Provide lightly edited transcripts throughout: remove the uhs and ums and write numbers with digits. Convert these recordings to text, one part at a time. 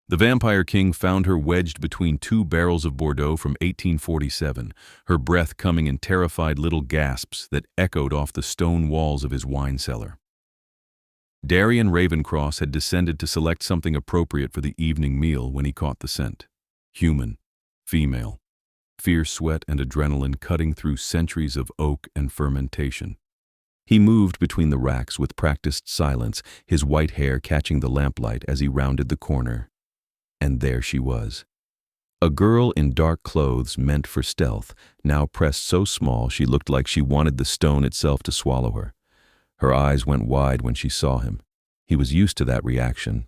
The Vampire King found her wedged between two barrels of Bordeaux from 1847, her breath coming in terrified little gasps that echoed off the stone walls of his wine cellar. Darian Ravencross had descended to select something appropriate for the evening meal when he caught the scent. Human, female, fierce sweat and adrenaline cutting through centuries of oak and fermentation. He moved between the racks with practiced silence, his white hair catching the lamplight as he rounded the corner. And there she was. A girl in dark clothes meant for stealth, now pressed so small she looked like she wanted the stone itself to swallow her. Her eyes went wide when she saw him. He was used to that reaction.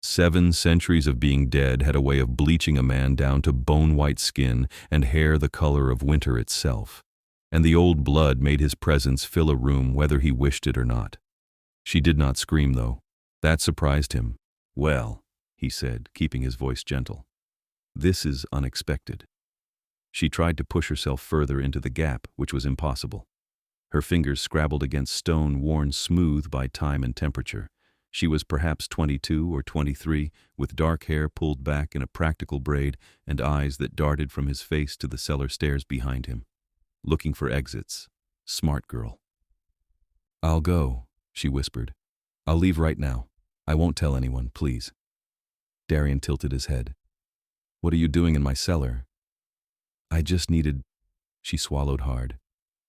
7 centuries of being dead had a way of bleaching a man down to bone-white skin and hair the color of winter itself. And the old blood made his presence fill a room whether he wished it or not. She did not scream, though. That surprised him. "Well," he said, keeping his voice gentle, "this is unexpected." She tried to push herself further into the gap, which was impossible. Her fingers scrabbled against stone worn smooth by time and temperature. She was perhaps 22 or 23, with dark hair pulled back in a practical braid and eyes that darted from his face to the cellar stairs behind him. Looking for exits. Smart girl. "I'll go," she whispered. "I'll leave right now. I won't tell anyone, please." Darian tilted his head. "What are you doing in my cellar?" "I just needed," she swallowed hard,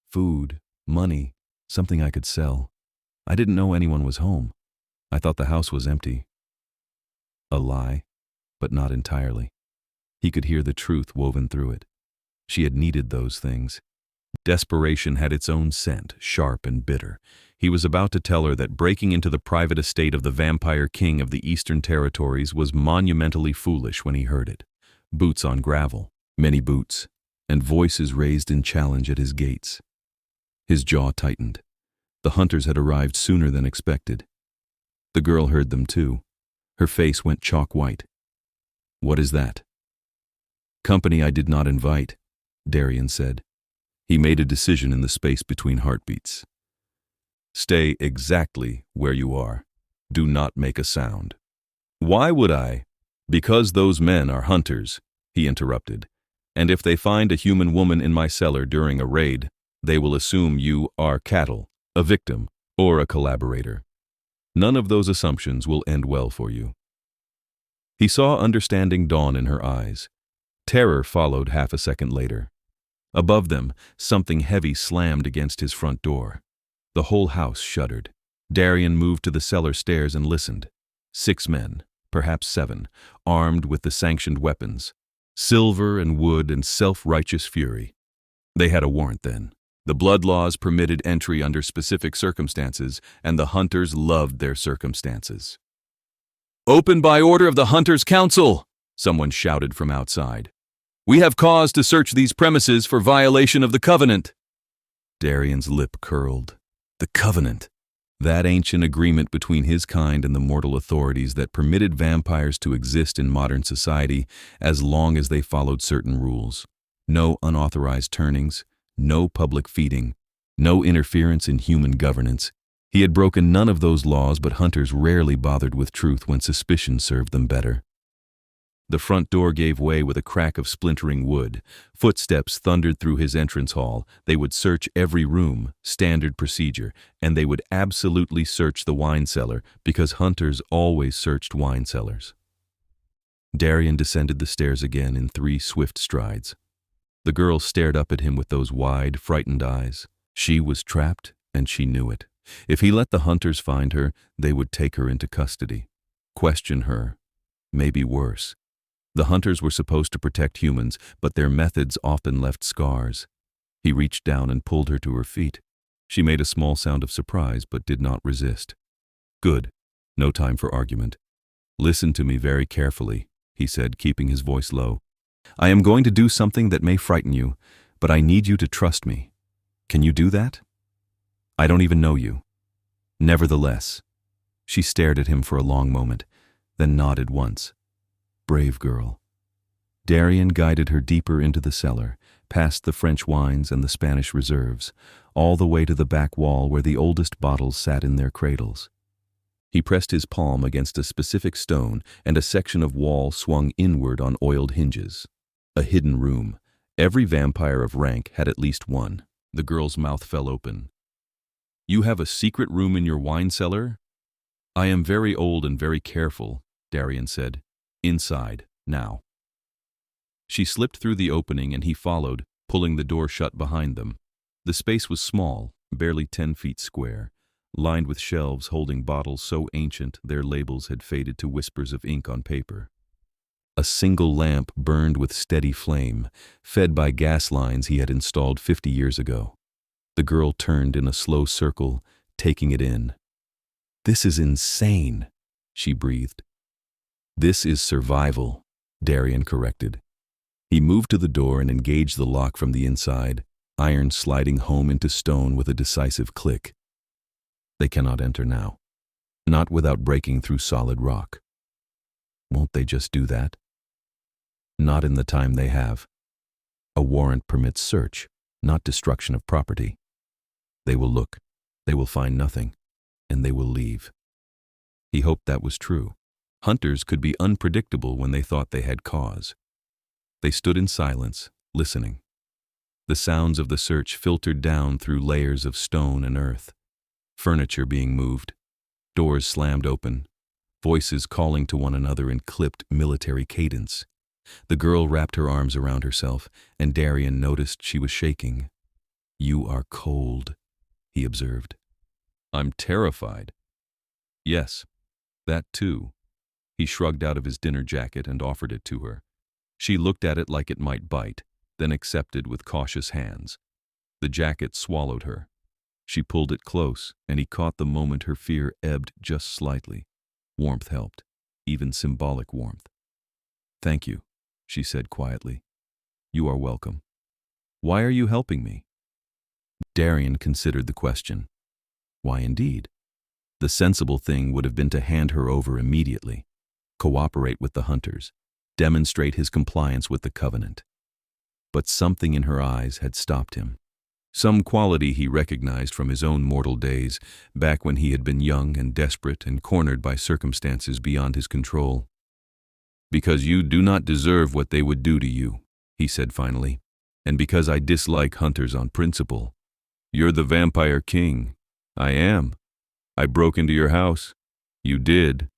"food, money, something I could sell. I didn't know anyone was home. I thought the house was empty." A lie, but not entirely. He could hear the truth woven through it. She had needed those things. Desperation had its own scent, sharp and bitter. He was about to tell her that breaking into the private estate of the Vampire King of the Eastern Territories was monumentally foolish when he heard it. Boots on gravel, many boots, and voices raised in challenge at his gates. His jaw tightened. The hunters had arrived sooner than expected. The girl heard them too. Her face went chalk white. "What is that?" "Company I did not invite," Darian said. He made a decision in the space between heartbeats. "Stay exactly where you are. Do not make a sound." "Why would I?" "Because those men are hunters," he interrupted. "And if they find a human woman in my cellar during a raid, they will assume you are cattle, a victim, or a collaborator. None of those assumptions will end well for you." He saw understanding dawn in her eyes. Terror followed half a second later. Above them, something heavy slammed against his front door. The whole house shuddered. Darian moved to the cellar stairs and listened. 6 men, perhaps 7, armed with the sanctioned weapons. Silver and wood and self-righteous fury. They had a warrant then. The blood laws permitted entry under specific circumstances, and the hunters loved their circumstances. "Open by order of the Hunters' Council!" someone shouted from outside. "We have cause to search these premises for violation of the Covenant." Darian's lip curled. The Covenant! That ancient agreement between his kind and the mortal authorities that permitted vampires to exist in modern society as long as they followed certain rules. No unauthorized turnings, no public feeding, no interference in human governance. He had broken none of those laws, but hunters rarely bothered with truth when suspicion served them better. The front door gave way with a crack of splintering wood. Footsteps thundered through his entrance hall. They would search every room, standard procedure, and they would absolutely search the wine cellar because hunters always searched wine cellars. Darian descended the stairs again in 3 swift strides. The girl stared up at him with those wide, frightened eyes. She was trapped, and she knew it. If he let the hunters find her, they would take her into custody. Question her. Maybe worse. The hunters were supposed to protect humans, but their methods often left scars. He reached down and pulled her to her feet. She made a small sound of surprise, but did not resist. "Good. No time for argument. Listen to me very carefully," he said, keeping his voice low. "I am going to do something that may frighten you, but I need you to trust me. Can you do that? I don't even know you." "Nevertheless." She stared at him for a long moment, then nodded once. Brave girl. Darian guided her deeper into the cellar, past the French wines and the Spanish reserves, all the way to the back wall where the oldest bottles sat in their cradles. He pressed his palm against a specific stone, and a section of wall swung inward on oiled hinges. A hidden room. Every vampire of rank had at least one. The girl's mouth fell open. "You have a secret room in your wine cellar?" "I am very old and very careful," Darian said. "Inside, now." She slipped through the opening and he followed, pulling the door shut behind them. The space was small, barely 10 feet square, lined with shelves holding bottles so ancient their labels had faded to whispers of ink on paper. A single lamp burned with steady flame, fed by gas lines he had installed 50 years ago. The girl turned in a slow circle, taking it in. "This is insane," she breathed. "This is survival," Darian corrected. He moved to the door and engaged the lock from the inside, iron sliding home into stone with a decisive click. They cannot enter now. Not without breaking through solid rock. Won't they just do that? Not in the time they have. A warrant permits search, not destruction of property. They will look, they will find nothing, and they will leave. He hoped that was true. Hunters could be unpredictable when they thought they had cause. They stood in silence, listening. The sounds of the search filtered down through layers of stone and earth. Furniture being moved, doors slammed open, voices calling to one another in clipped military cadence. The girl wrapped her arms around herself, and Darian noticed she was shaking. "You are cold," he observed. "I'm terrified." "Yes, that too." He shrugged out of his dinner jacket and offered it to her. She looked at it like it might bite, then accepted with cautious hands. The jacket swallowed her. She pulled it close, and he caught the moment her fear ebbed just slightly. Warmth helped, even symbolic warmth. "Thank you," she said quietly. "You are welcome." "Why are you helping me?" Darian considered the question. Why indeed? The sensible thing would have been to hand her over immediately, cooperate with the hunters, demonstrate his compliance with the covenant. But something in her eyes had stopped him. Some quality he recognized from his own mortal days, back when he had been young and desperate and cornered by circumstances beyond his control. "Because you do not deserve what they would do to you," he said finally, "and because I dislike hunters on principle. You're the vampire king. I am. I broke into your house. You did.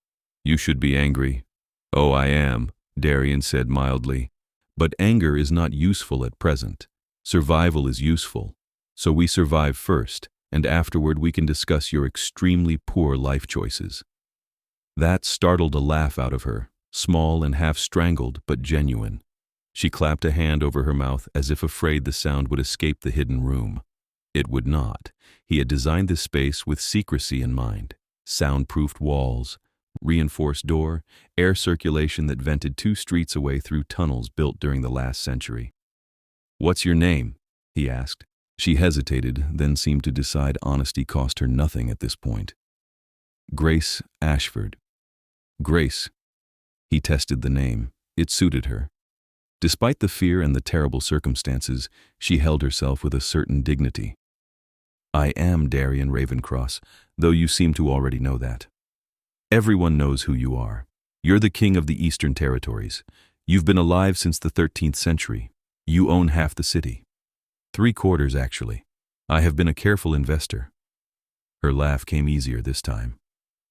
You should be angry." "Oh, I am," Darian said mildly. "But anger is not useful at present. Survival is useful. So we survive first, and afterward we can discuss your extremely poor life choices." That startled a laugh out of her, small and half-strangled, but genuine. She clapped a hand over her mouth as if afraid the sound would escape the hidden room. It would not. He had designed this space with secrecy in mind. Soundproofed walls, reinforced door, air circulation that vented 2 streets away through tunnels built during the last century. "What's your name?" he asked. She hesitated, then seemed to decide honesty cost her nothing at this point. "Grace Ashford." Grace. He tested the name. It suited her. Despite the fear and the terrible circumstances, she held herself with a certain dignity. "I am Darian Ravencross, though you seem to already know that. Everyone knows who you are. You're the king of the Eastern Territories. You've been alive since the 13th century. You own half the city. 3/4, actually. I have been a careful investor." Her laugh came easier this time.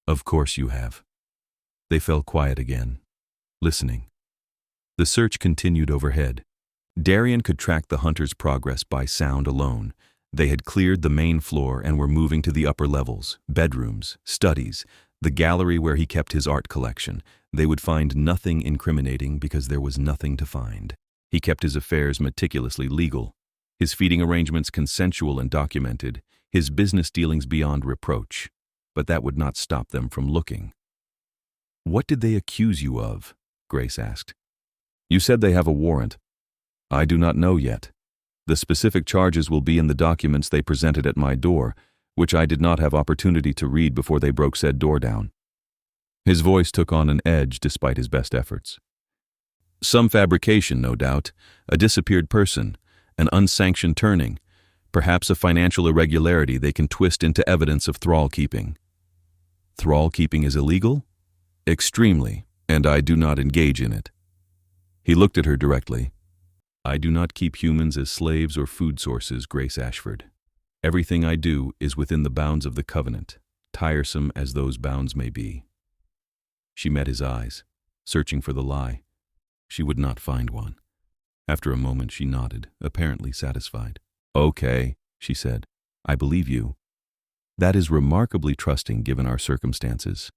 "Of course you have." They fell quiet again, listening. The search continued overhead. Darian could track the hunters' progress by sound alone. They had cleared the main floor and were moving to the upper levels, bedrooms, studies, the gallery where he kept his art collection. They would find nothing incriminating because there was nothing to find. He kept his affairs meticulously legal, his feeding arrangements consensual and documented, his business dealings beyond reproach. But that would not stop them from looking. "What did they accuse you of?" Grace asked. "You said they have a warrant." "I do not know yet. The specific charges will be in the documents they presented at my door, which I did not have opportunity to read before they broke said door down." His voice took on an edge despite his best efforts. "Some fabrication, no doubt, a disappeared person, an unsanctioned turning, perhaps a financial irregularity they can twist into evidence of thrall keeping." Thrall keeping is illegal? Extremely, and I do not engage in it. He looked at her directly. I do not keep humans as slaves or food sources, Grace Ashford. Everything I do is within the bounds of the covenant, tiresome as those bounds may be. She met his eyes, searching for the lie. She would not find one. After a moment she nodded, apparently satisfied. Okay, she said. I believe you. That is remarkably trusting given our circumstances.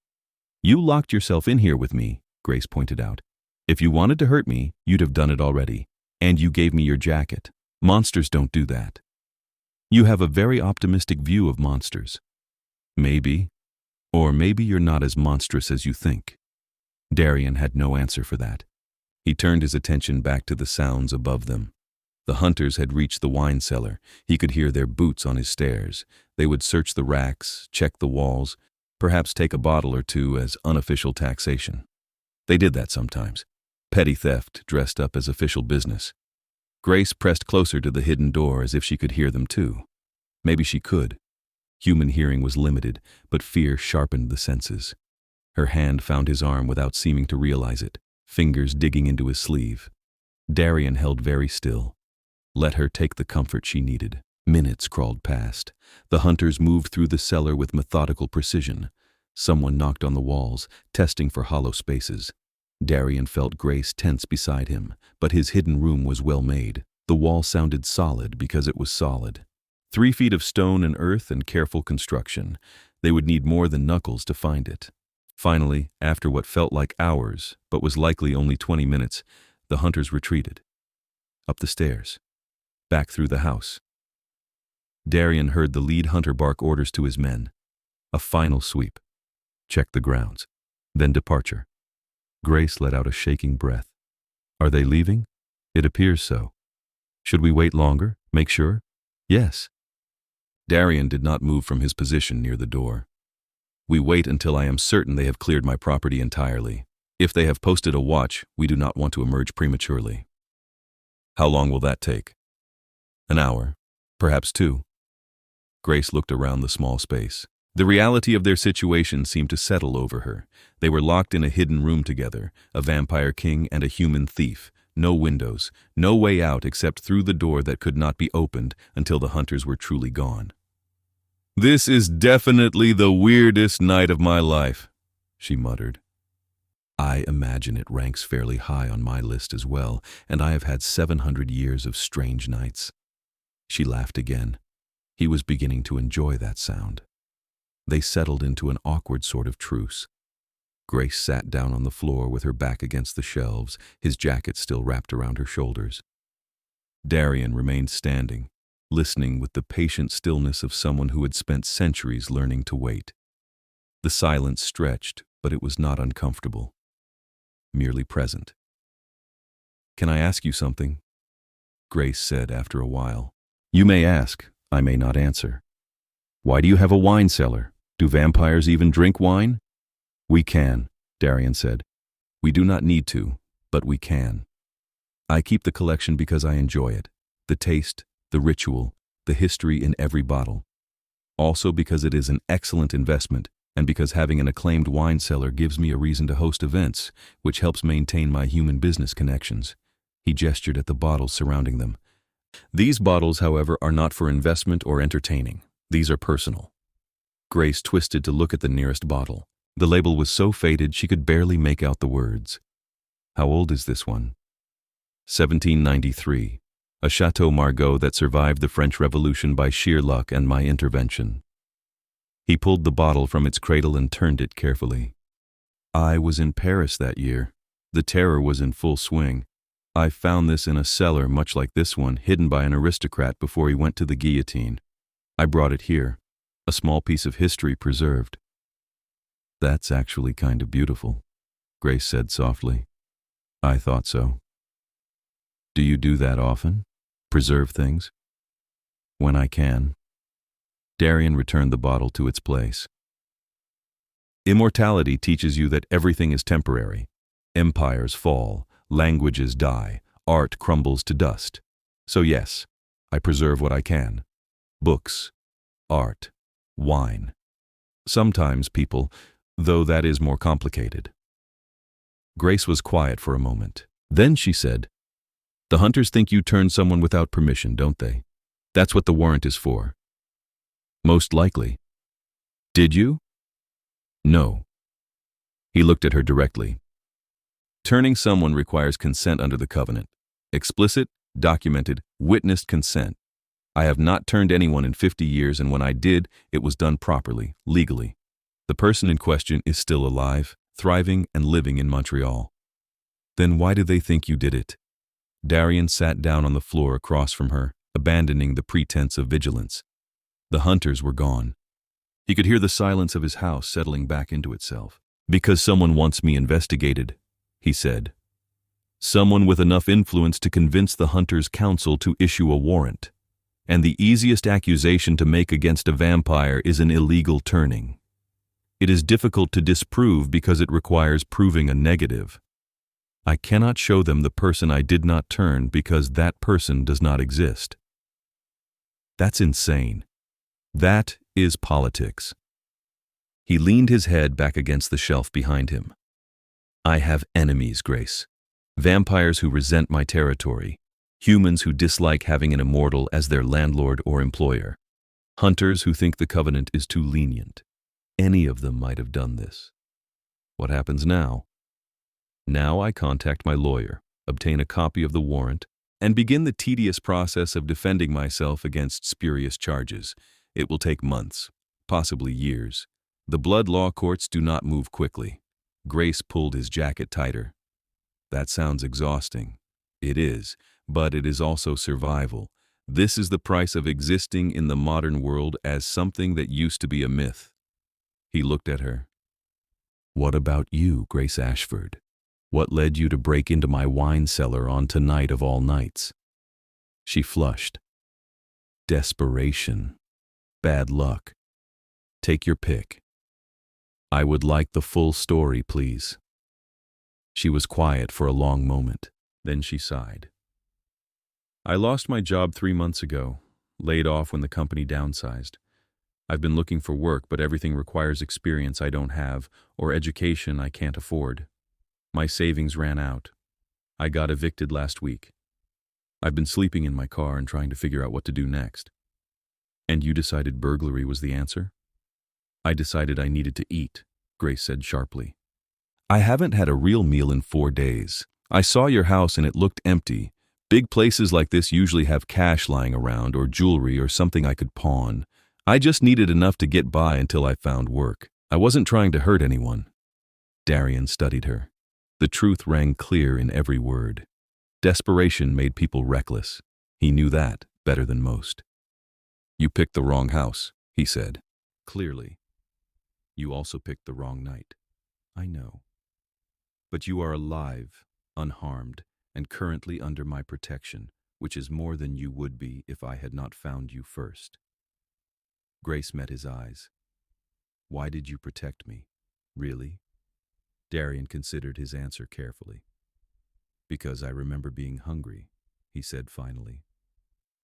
You locked yourself in here with me, Grace pointed out. If you wanted to hurt me, you'd have done it already. And you gave me your jacket. Monsters don't do that. You have a very optimistic view of monsters. Maybe. Or maybe you're not as monstrous as you think. Darian had no answer for that. He turned his attention back to the sounds above them. The hunters had reached the wine cellar. He could hear their boots on his stairs. They would search the racks, check the walls, perhaps take a bottle or two as unofficial taxation. They did that sometimes. Petty theft dressed up as official business. Grace pressed closer to the hidden door as if she could hear them too. Maybe she could. Human hearing was limited, but fear sharpened the senses. Her hand found his arm without seeming to realize it, fingers digging into his sleeve. Darian held very still. Let her take the comfort she needed. Minutes crawled past. The hunters moved through the cellar with methodical precision. Someone knocked on the walls, testing for hollow spaces. Darian felt Grace tense beside him, but his hidden room was well made. The wall sounded solid because it was solid. 3 feet of stone and earth and careful construction. They would need more than knuckles to find it. Finally, after what felt like hours, but was likely only 20 minutes, the hunters retreated. Up the stairs. Back through the house. Darian heard the lead hunter bark orders to his men. A final sweep. Check the grounds. Then departure. Grace let out a shaking breath. Are they leaving? It appears so. Should we wait longer? Make sure? Yes. Darian did not move from his position near the door. We wait until I am certain they have cleared my property entirely. If they have posted a watch, we do not want to emerge prematurely. How long will that take? An hour, perhaps 2. Grace looked around the small space. The reality of their situation seemed to settle over her. They were locked in a hidden room together, a vampire king and a human thief. No windows, no way out except through the door that could not be opened until the hunters were truly gone. This is definitely the weirdest night of my life, she muttered. I imagine it ranks fairly high on my list as well, and I have had 700 years of strange nights. She laughed again. He was beginning to enjoy that sound. They settled into an awkward sort of truce. Grace sat down on the floor with her back against the shelves, his jacket still wrapped around her shoulders. Darian remained standing, listening with the patient stillness of someone who had spent centuries learning to wait. The silence stretched, but it was not uncomfortable. Merely present. Can I ask you something? Grace said after a while. You may ask, I may not answer. Why do you have a wine cellar? Do vampires even drink wine? We can, Darian said. We do not need to, but we can. I keep the collection because I enjoy it. The taste, the ritual, the history in every bottle. Also because it is an excellent investment, and because having an acclaimed wine cellar gives me a reason to host events, which helps maintain my human business connections. He gestured at the bottles surrounding them. These bottles, however, are not for investment or entertaining. These are personal. Grace twisted to look at the nearest bottle. The label was so faded she could barely make out the words. How old is this one? 1793. A Chateau Margaux that survived the French Revolution by sheer luck and my intervention. He pulled the bottle from its cradle and turned it carefully. I was in Paris that year. The terror was in full swing. I found this in a cellar much like this one, hidden by an aristocrat before he went to the guillotine. I brought it here. A small piece of history preserved. That's actually kind of beautiful, Grace said softly. I thought so. Do you do that often? Preserve things? When I can. Darian returned the bottle to its place. Immortality teaches you that everything is temporary. Empires fall, languages die, art crumbles to dust. So yes, I preserve what I can. Books, art, wine. Sometimes people, though that is more complicated. Grace was quiet for a moment. Then she said, "The hunters think you turned someone without permission, don't they? That's what the warrant is for." "Most likely." "Did you?" "No." He looked at her directly. "Turning someone requires consent under the covenant. Explicit, documented, witnessed consent. I have not turned anyone in 50 years, and when I did, it was done properly, legally. The person in question is still alive, thriving, and living in Montreal." "Then why do they think you did it?" Darian sat down on the floor across from her, abandoning the pretense of vigilance. The hunters were gone. He could hear the silence of his house settling back into itself. "Because someone wants me investigated," he said. "Someone with enough influence to convince the Hunters' Council to issue a warrant. And the easiest accusation to make against a vampire is an illegal turning. It is difficult to disprove because it requires proving a negative. I cannot show them the person I did not turn because that person does not exist. That's insane. That is politics." He leaned his head back against the shelf behind him. "I have enemies, Grace. Vampires who resent my territory. Humans who dislike having an immortal as their landlord or employer. Hunters who think the covenant is too lenient. Any of them might have done this. What happens now? Now I contact my lawyer, obtain a copy of the warrant, and begin the tedious process of defending myself against spurious charges. It will take months, possibly years. The blood law courts do not move quickly." Grace pulled his jacket tighter. "That sounds exhausting." "It is, but it is also survival. This is the price of existing in the modern world as something that used to be a myth." He looked at her. "What about you, Grace Ashford? What led you to break into my wine cellar on tonight of all nights?" She flushed. "Desperation. Bad luck. Take your pick." "I would like the full story, please." She was quiet for a long moment. Then she sighed. "I lost my job 3 months ago, laid off when the company downsized. I've been looking for work, but everything requires experience I don't have or education I can't afford. My savings ran out. I got evicted last week. I've been sleeping in my car and trying to figure out what to do next." "And you decided burglary was the answer?" "I decided I needed to eat," Grace said sharply. "I haven't had a real meal in 4 days. I saw your house and it looked empty. Big places like this usually have cash lying around or jewelry or something I could pawn. I just needed enough to get by until I found work. I wasn't trying to hurt anyone." Darian studied her. The truth rang clear in every word. Desperation made people reckless. He knew that better than most. "You picked the wrong house," he said. "Clearly. You also picked the wrong night." "I know. But you are alive, unharmed, and currently under my protection, which is more than you would be if I had not found you first." Grace met his eyes. "Why did you protect me? Really?" Darian considered his answer carefully. "Because I remember being hungry," he said finally.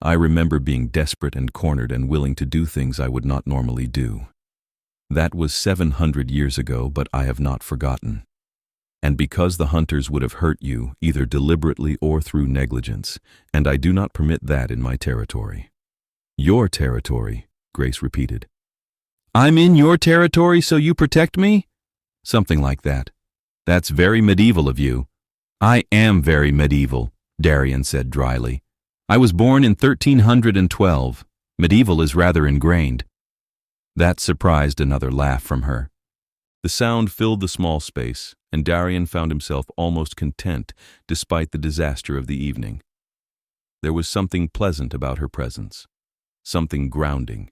"I remember being desperate and cornered and willing to do things I would not normally do. That was 700 years ago, but I have not forgotten. And because the hunters would have hurt you, either deliberately or through negligence, and I do not permit that in my territory." "Your territory," Grace repeated. "I'm in your territory, so you protect me?" "Something like that. That's very medieval of you." "I am very medieval," Darian said dryly. "I was born in 1312. Medieval is rather ingrained." That surprised another laugh from her. The sound filled the small space, and Darian found himself almost content despite the disaster of the evening. There was something pleasant about her presence, something grounding.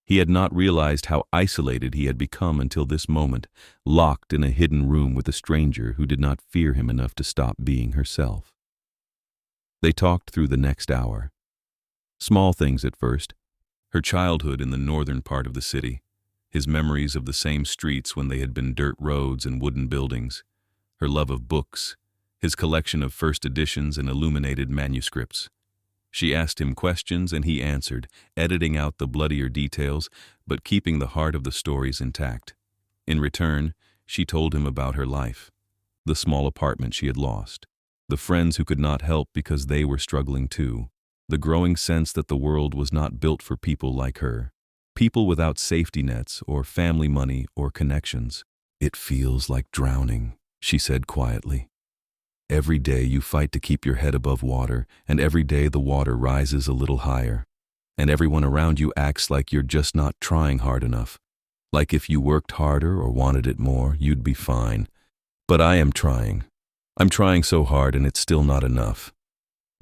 He had not realized how isolated he had become until this moment, locked in a hidden room with a stranger who did not fear him enough to stop being herself. They talked through the next hour. Small things at first. Her childhood in the northern part of the city, his memories of the same streets when they had been dirt roads and wooden buildings, her love of books, his collection of first editions and illuminated manuscripts. She asked him questions and he answered, editing out the bloodier details, but keeping the heart of the stories intact. In return, she told him about her life, the small apartment she had lost, the friends who could not help because they were struggling too, the growing sense that the world was not built for people like her, people without safety nets or family money or connections. "It feels like drowning," she said quietly. "Every day you fight to keep your head above water, and every day the water rises a little higher, and everyone around you acts like you're just not trying hard enough. Like if you worked harder or wanted it more, you'd be fine. But I am trying. I'm trying so hard and it's still not enough."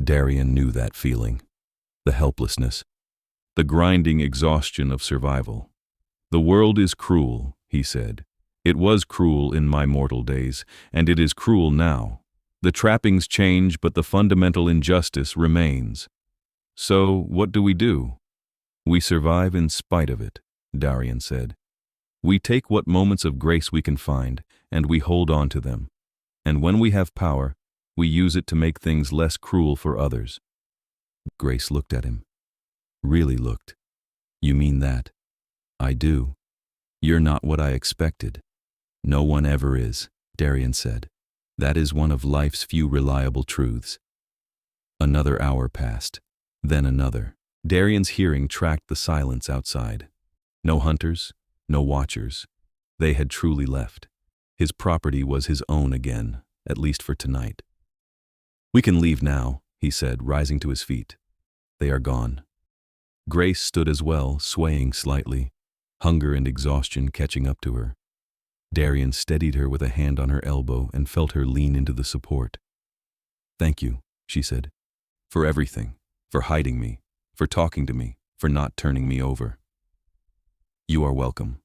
Darian knew that feeling. The helplessness. The grinding exhaustion of survival. "The world is cruel," he said. "It was cruel in my mortal days, and it is cruel now. The trappings change, but the fundamental injustice remains. So, what do? We survive in spite of it," Darian said. "We take what moments of grace we can find, and we hold on to them. And when we have power, we use it to make things less cruel for others." Grace looked at him. Really looked. "You mean that?" "I do. You're not what I expected." "No one ever is," Darian said. "That is one of life's few reliable truths." Another hour passed, then another. Darian's hearing tracked the silence outside. No hunters, no watchers. They had truly left. His property was his own again, at least for tonight. "We can leave now," he said, rising to his feet. "They are gone." Grace stood as well, swaying slightly, hunger and exhaustion catching up to her. Darian steadied her with a hand on her elbow and felt her lean into the support. "Thank you," she said, "for everything, for hiding me, for talking to me, for not turning me over." "You are welcome."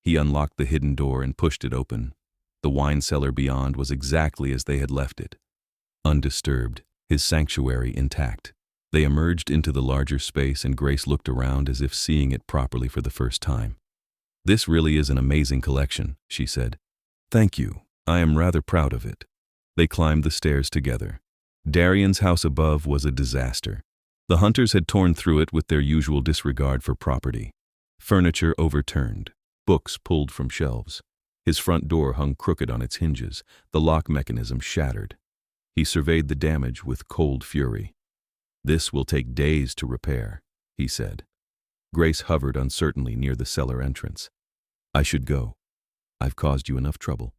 He unlocked the hidden door and pushed it open. The wine cellar beyond was exactly as they had left it. Undisturbed, his sanctuary intact. They emerged into the larger space and Grace looked around as if seeing it properly for the first time. "This really is an amazing collection," she said. "Thank you. I am rather proud of it." They climbed the stairs together. Darian's house above was a disaster. The hunters had torn through it with their usual disregard for property. Furniture overturned, books pulled from shelves. His front door hung crooked on its hinges, the lock mechanism shattered. He surveyed the damage with cold fury. "This will take days to repair," he said. Grace hovered uncertainly near the cellar entrance. "I should go. I've caused you enough trouble."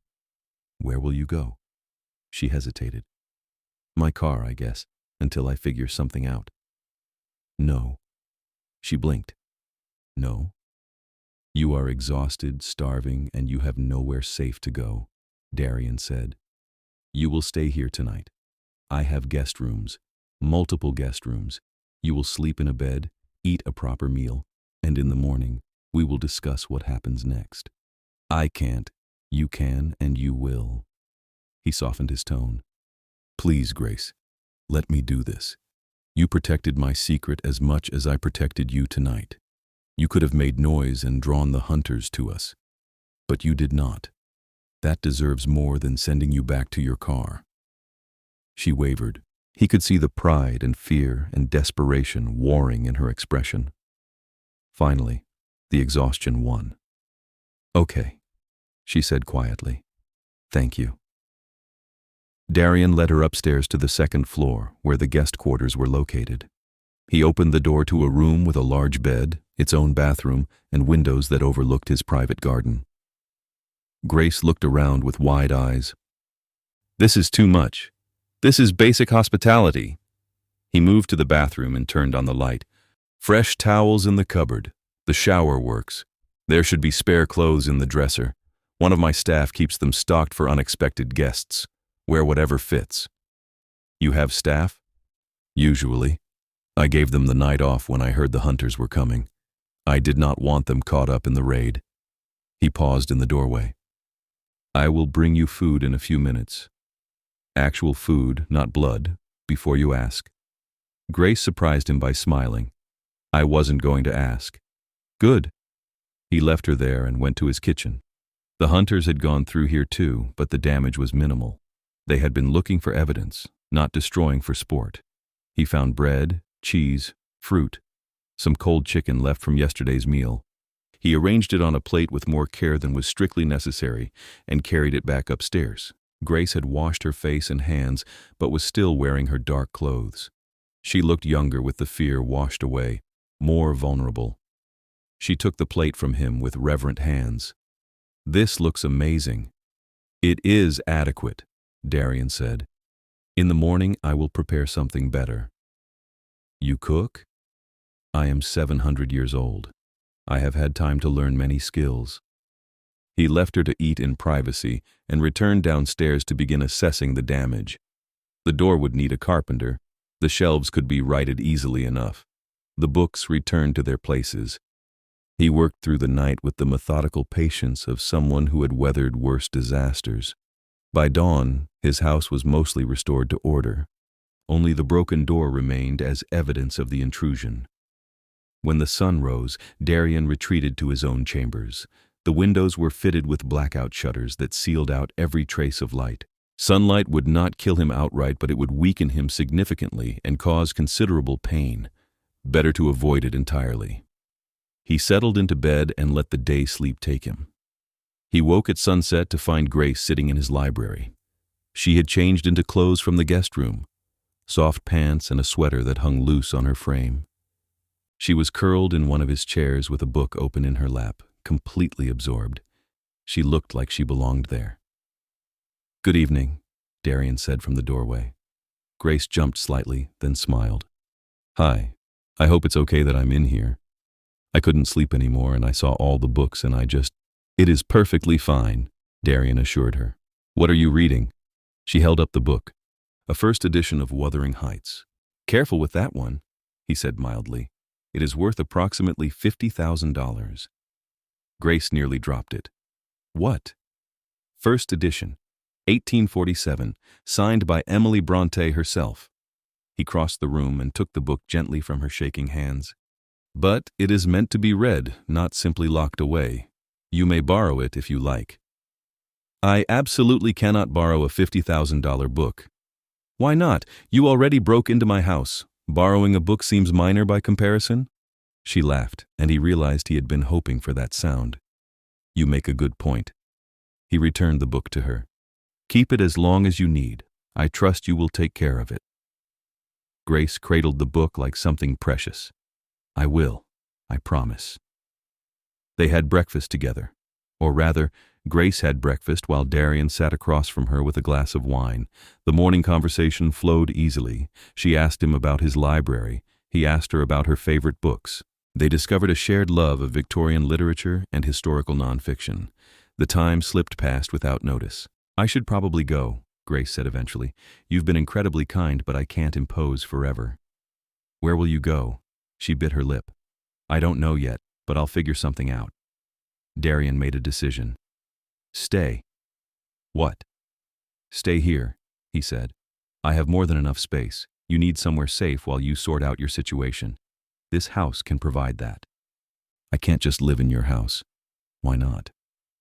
"Where will you go?" She hesitated. "My car, I guess, until I figure something out." "No." She blinked. "No. You are exhausted, starving, and you have nowhere safe to go," Darian said. "You will stay here tonight. I have guest rooms, multiple guest rooms. You will sleep in a bed, eat a proper meal, and in the morning, we will discuss what happens next. I can't. You can, and you will." He softened his tone. "Please, Grace, let me do this. You protected my secret as much as I protected you tonight. You could have made noise and drawn the hunters to us. But you did not. That deserves more than sending you back to your car." She wavered. He could see the pride and fear and desperation warring in her expression. Finally, the exhaustion won. "Okay," she said quietly. "Thank you." Darian led her upstairs to the second floor, where the guest quarters were located. He opened the door to a room with a large bed, its own bathroom, and windows that overlooked his private garden. Grace looked around with wide eyes. "This is too much. This is basic hospitality." He moved to the bathroom and turned on the light. "Fresh towels in the cupboard. The shower works. There should be spare clothes in the dresser. One of my staff keeps them stocked for unexpected guests. Wear whatever fits." "You have staff?" "Usually. I gave them the night off when I heard the hunters were coming. I did not want them caught up in the raid." He paused in the doorway. "I will bring you food in a few minutes. Actual food, not blood, before you ask." Grace surprised him by smiling. "I wasn't going to ask." "Good." He left her there and went to his kitchen. The hunters had gone through here too, but the damage was minimal. They had been looking for evidence, not destroying for sport. He found bread, cheese, fruit, some cold chicken left from yesterday's meal. He arranged it on a plate with more care than was strictly necessary and carried it back upstairs. Grace had washed her face and hands, but was still wearing her dark clothes. She looked younger with the fear washed away, more vulnerable. She took the plate from him with reverent hands. "This looks amazing." "It is adequate," Darian said. "In the morning I will prepare something better." "You cook?" "I am 700 years old. I have had time to learn many skills." He left her to eat in privacy and returned downstairs to begin assessing the damage. The door would need a carpenter. The shelves could be righted easily enough. The books returned to their places. He worked through the night with the methodical patience of someone who had weathered worse disasters. By dawn, his house was mostly restored to order. Only the broken door remained as evidence of the intrusion. When the sun rose, Darian retreated to his own chambers. The windows were fitted with blackout shutters that sealed out every trace of light. Sunlight would not kill him outright, but it would weaken him significantly and cause considerable pain. Better to avoid it entirely. He settled into bed and let the day sleep take him. He woke at sunset to find Grace sitting in his library. She had changed into clothes from the guest room, soft pants and a sweater that hung loose on her frame. She was curled in one of his chairs with a book open in her lap, completely absorbed. She looked like she belonged there. "Good evening," Darian said from the doorway. Grace jumped slightly, then smiled. "Hi, I hope it's okay that I'm in here. I couldn't sleep anymore and I saw all the books and It is perfectly fine," Darian assured her. "What are you reading?" She held up the book, a first edition of Wuthering Heights. "Careful with that one," he said mildly. "It is worth approximately $50,000. Grace nearly dropped it. "What?" "First edition, 1847, signed by Emily Bronte herself." He crossed the room and took the book gently from her shaking hands. "But it is meant to be read, not simply locked away. You may borrow it if you like." "I absolutely cannot borrow a $50,000 book." "Why not? You already broke into my house. Borrowing a book seems minor by comparison?" She laughed, and he realized he had been hoping for that sound. "You make a good point." He returned the book to her. "Keep it as long as you need. I trust you will take care of it." Grace cradled the book like something precious. "I will. I promise." They had breakfast together. Or rather, Grace had breakfast while Darian sat across from her with a glass of wine. The morning conversation flowed easily. She asked him about his library. He asked her about her favorite books. They discovered a shared love of Victorian literature and historical nonfiction. The time slipped past without notice. "I should probably go," Grace said eventually. "You've been incredibly kind, but I can't impose forever." "Where will you go?" She bit her lip. "I don't know yet, but I'll figure something out." Darian made a decision. "Stay." "What?" "Stay here," he said. "I have more than enough space. You need somewhere safe while you sort out your situation. This house can provide that." "I can't just live in your house." "Why not?"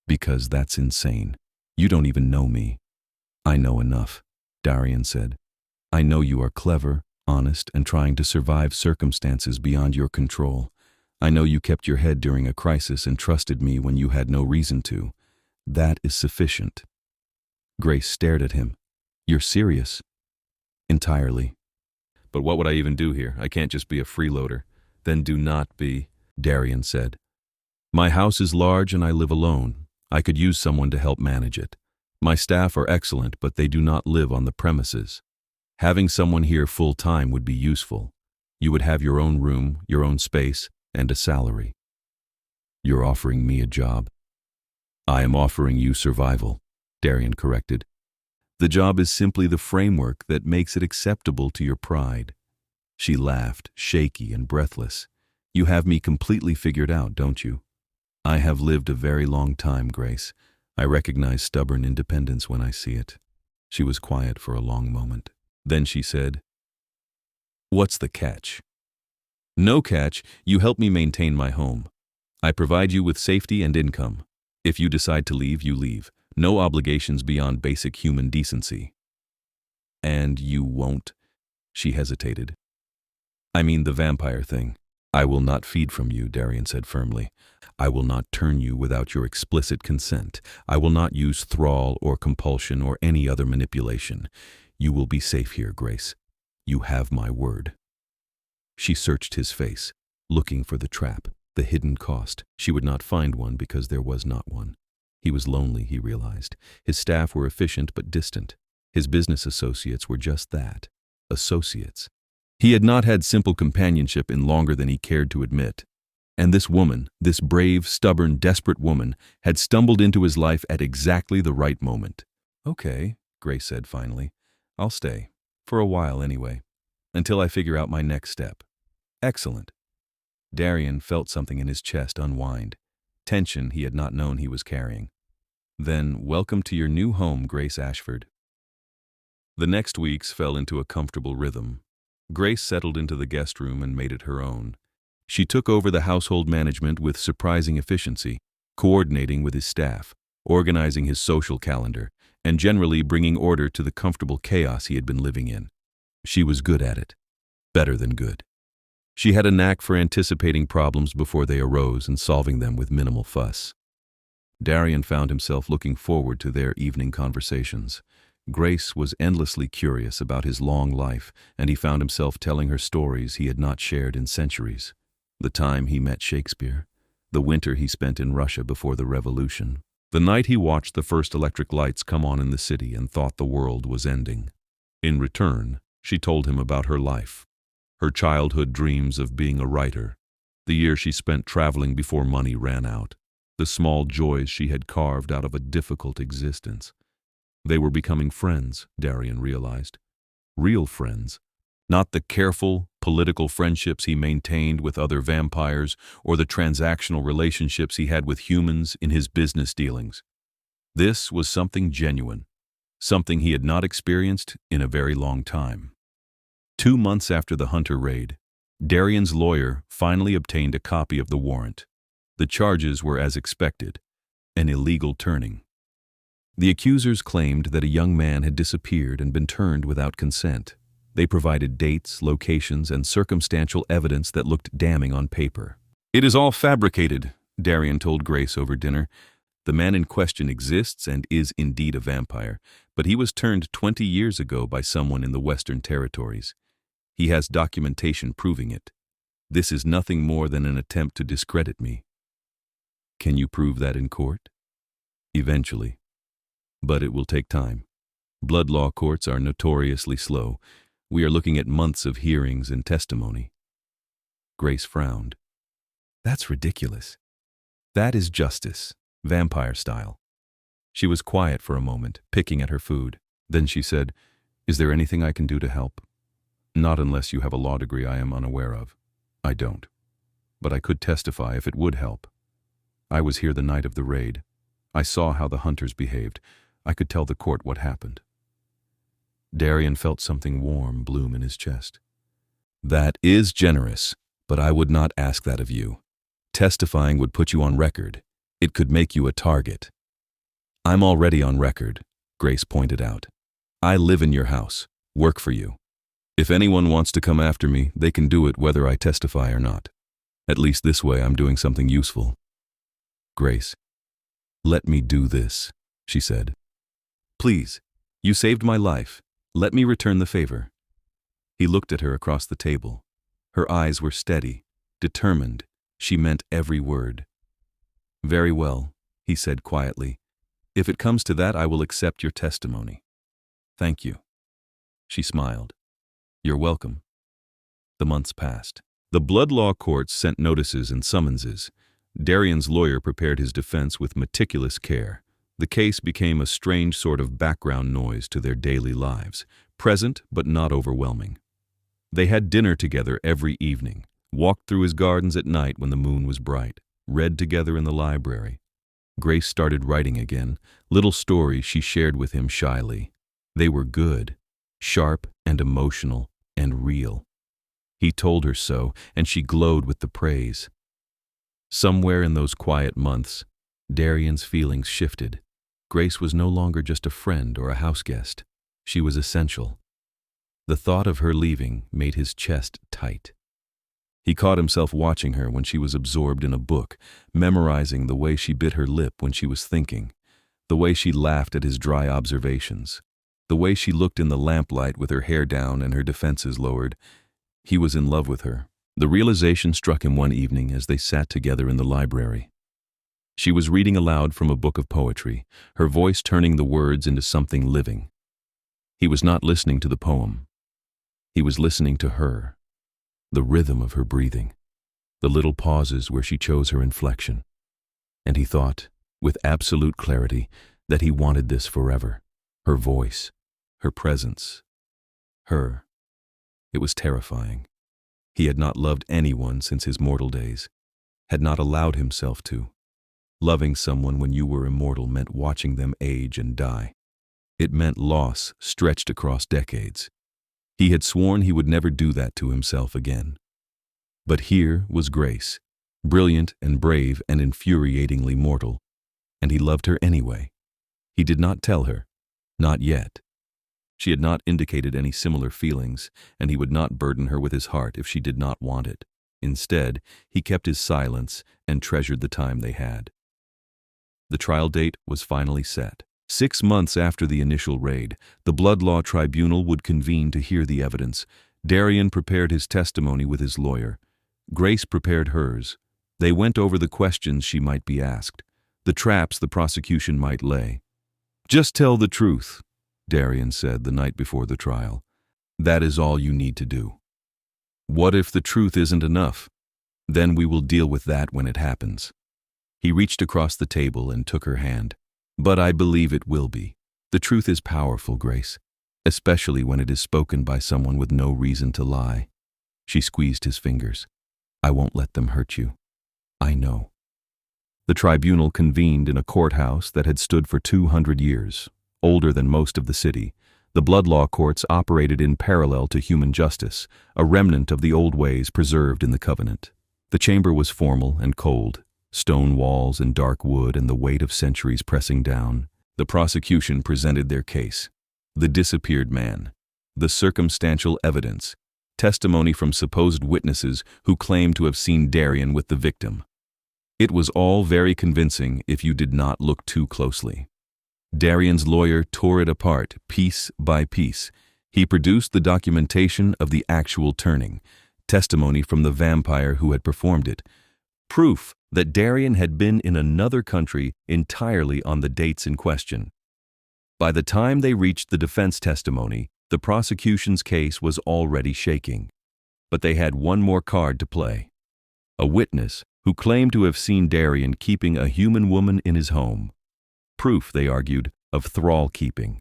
"Because that's insane. You don't even know me." "I know enough," Darian said. "I know you are clever, honest, and trying to survive circumstances beyond your control. I know you kept your head during a crisis and trusted me when you had no reason to. That is sufficient." Grace stared at him. "You're serious?" "Entirely." "But what would I even do here? I can't just be a freeloader." "Then do not be," Darian said. "My house is large and I live alone. I could use someone to help manage it. My staff are excellent, but they do not live on the premises. Having someone here full-time would be useful. You would have your own room, your own space, and a salary." "You're offering me a job." "I am offering you survival," Darian corrected. "The job is simply the framework that makes it acceptable to your pride." She laughed, shaky and breathless. "You have me completely figured out, don't you?" "I have lived a very long time, Grace. I recognize stubborn independence when I see it." She was quiet for a long moment. Then she said, "What's the catch?" "No catch. You help me maintain my home. I provide you with safety and income. If you decide to leave, you leave. No obligations beyond basic human decency." "And you won't?" She hesitated. I mean the vampire thing. I will not feed from you, Darian said firmly. I will not turn you without your explicit consent. I will not use thrall or compulsion or any other manipulation. You will be safe here, Grace. You have my word. She searched his face, looking for the trap, the hidden cost. She would not find one because there was not one. He was lonely, he realized. His staff were efficient but distant. His business associates were just that, associates. He had not had simple companionship in longer than he cared to admit. And this woman, this brave, stubborn, desperate woman, had stumbled into his life at exactly the right moment. Okay, Grace said finally. I'll stay. For a while anyway. Until I figure out my next step. Excellent. Darian felt something in his chest unwind. Tension he had not known he was carrying. Then, welcome to your new home, Grace Ashford. The next weeks fell into a comfortable rhythm. Grace settled into the guest room and made it her own. She took over the household management with surprising efficiency, coordinating with his staff, organizing his social calendar, and generally bringing order to the comfortable chaos he had been living in. She was good at it. Better than good. She had a knack for anticipating problems before they arose and solving them with minimal fuss. Darian found himself looking forward to their evening conversations. Grace was endlessly curious about his long life, and he found himself telling her stories he had not shared in centuries. The time he met Shakespeare, the winter he spent in Russia before the revolution, the night he watched the first electric lights come on in the city and thought the world was ending. In return, she told him about her life, her childhood dreams of being a writer, the year she spent traveling before money ran out, the small joys she had carved out of a difficult existence. They were becoming friends, Darian realized. Real friends. Not the careful, political friendships he maintained with other vampires or the transactional relationships he had with humans in his business dealings. This was something genuine, something he had not experienced in a very long time. 2 months after the Hunter raid, Darian's lawyer finally obtained a copy of the warrant. The charges were as expected, an illegal turning. The accusers claimed that a young man had disappeared and been turned without consent. They provided dates, locations, and circumstantial evidence that looked damning on paper. It is all fabricated, Darian told Grace over dinner. The man in question exists and is indeed a vampire, but he was turned 20 years ago by someone in the Western Territories. He has documentation proving it. This is nothing more than an attempt to discredit me. Can you prove that in court? Eventually. But it will take time. Blood law courts are notoriously slow. We are looking at months of hearings and testimony. Grace frowned. That's ridiculous. That is justice, vampire style. She was quiet for a moment, picking at her food. Then she said, "Is there anything I can do to help?" "Not unless you have a law degree I am unaware of." "I don't. But I could testify if it would help. I was here the night of the raid. I saw how the hunters behaved. I could tell the court what happened." Darian felt something warm bloom in his chest. "That is generous, but I would not ask that of you. Testifying would put you on record. It could make you a target." "I'm already on record," Grace pointed out. "I live in your house, work for you. If anyone wants to come after me, they can do it whether I testify or not. At least this way I'm doing something useful." "Grace, let me do this," she said. "Please, you saved my life. Let me return the favor." He looked at her across the table. Her eyes were steady, determined. She meant every word. "Very well," he said quietly. "If it comes to that, I will accept your testimony." "Thank you." She smiled. "You're welcome." The months passed. The blood law courts sent notices and summonses. Darian's lawyer prepared his defense with meticulous care. The case became a strange sort of background noise to their daily lives, present but not overwhelming. They had dinner together every evening, walked through his gardens at night when the moon was bright, read together in the library. Grace started writing again, little stories she shared with him shyly. They were good, sharp and emotional and real. He told her so, and she glowed with the praise. Somewhere in those quiet months, Darian's feelings shifted. Grace was no longer just a friend or a houseguest. She was essential. The thought of her leaving made his chest tight. He caught himself watching her when she was absorbed in a book, memorizing the way she bit her lip when she was thinking, the way she laughed at his dry observations, the way she looked in the lamplight with her hair down and her defenses lowered. He was in love with her. The realization struck him one evening as they sat together in the library. She was reading aloud from a book of poetry, her voice turning the words into something living. He was not listening to the poem. He was listening to her, the rhythm of her breathing, the little pauses where she chose her inflection. And he thought, with absolute clarity, that he wanted this forever. Her voice, her presence, her. It was terrifying. He had not loved anyone since his mortal days, had not allowed himself to. Loving someone when you were immortal meant watching them age and die. It meant loss stretched across decades. He had sworn he would never do that to himself again. But here was Grace, brilliant and brave and infuriatingly mortal, and he loved her anyway. He did not tell her, not yet. She had not indicated any similar feelings, and he would not burden her with his heart if she did not want it. Instead, he kept his silence and treasured the time they had. The trial date was finally set. 6 months after the initial raid, the Blood Law Tribunal would convene to hear the evidence. Darian prepared his testimony with his lawyer. Grace prepared hers. They went over the questions she might be asked, the traps the prosecution might lay. "Just tell the truth," Darian said the night before the trial. "That is all you need to do. What if the truth isn't enough? Then we will deal with that when it happens." He reached across the table and took her hand. "But I believe it will be. The truth is powerful, Grace, especially when it is spoken by someone with no reason to lie." She squeezed his fingers. "I won't let them hurt you. I know." The tribunal convened in a courthouse that had stood for 200 years, older than most of the city. The blood law courts operated in parallel to human justice, a remnant of the old ways preserved in the Covenant. The chamber was formal and cold, stone walls and dark wood and the weight of centuries pressing down. The prosecution presented their case. The disappeared man, the circumstantial evidence, testimony from supposed witnesses who claimed to have seen Darian with the victim. It was all very convincing if you did not look too closely. Darian's lawyer tore it apart, piece by piece. He produced the documentation of the actual turning, testimony from the vampire who had performed it, proof that Darian had been in another country entirely on the dates in question. By the time they reached the defense testimony, the prosecution's case was already shaking. But they had one more card to play. A witness who claimed to have seen Darian keeping a human woman in his home. Proof, they argued, of thrall keeping.